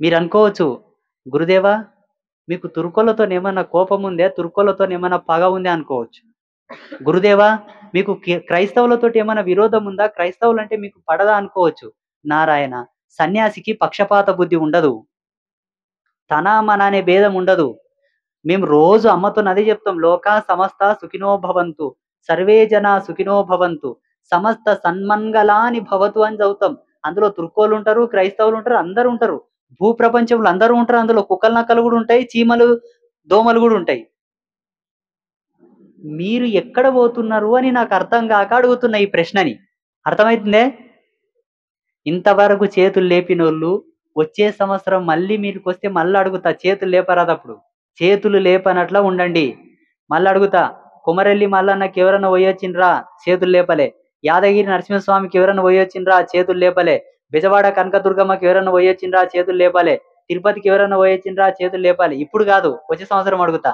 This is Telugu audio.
మీరనుకోవచ్చు, గురుదేవా మీకు తుర్కోలతోనేమన్నా కోపముందా? తుర్కోలతోనేమన్నా పగ ఉందా అనుకోవచ్చు. గురుదేవా మీకు క్రైస్తవులతోటి ఏమైనా విరోధం ఉందా? క్రైస్తవులంటే మీకు పడదా అనుకోవచ్చు. నారాయణ సన్యాసికి పక్షపాత బుద్ధి ఉండదు. తన, మన అనే భేదం ఉండదు. మేము రోజు అమ్మతోని అదే చెప్తాం. లోకా సమస్త సుఖినో భవంతు. సర్వే జనా సుఖినో భవంతు. సమస్త సన్మంగళాని భవతు అని చదువుతాం. అందులో తుర్కోలుంటరు, క్రైస్తవులుంటరు, అందరుంటరు. భూప్రపంచంలో అందరూ ఉంటారు. అందులో కుక్కలు, నక్కలు గూడా ఉంటాయి. చీమలు, దోమలు గూడా ఉంటాయి. మీరు ఎక్కడ పోతున్నారు అని నాకు అర్థం గాక అడుగుతున్నా ఈ ప్రశ్నని. అర్థమైతుందే? ఇంతవరకు చేతులు లేపినోళ్ళు వచ్చే సంవత్సరం మళ్ళీ మీదకొస్తే మళ్ళా అడుగుతా చేతులు లేపరాదప్పుడు. చేతులు లేపనట్లా ఉండండి. మళ్ళా అడుగుతా. కొమరెల్లి మల్లన్నకి ఎవరన్నా పోయొచ్చిండ్రా? చేతులు లేపలే. యాదగిరి నరసింహస్వామికి ఎవరన్నా పోయొచ్చిండ్రా? చేతులు లేపలే. బెజవాడ కనకదుర్గమ్మకి ఎవరన్నా పోయొచ్చిండ్రా? చేతులు లేపాలే. తిరుపతికి ఎవరన్నా పోయొచ్చిండ్రా? చేతులు లేపాలి. ఇప్పుడు గాదు. వచ్చే సంవత్సరం అడుగుతా.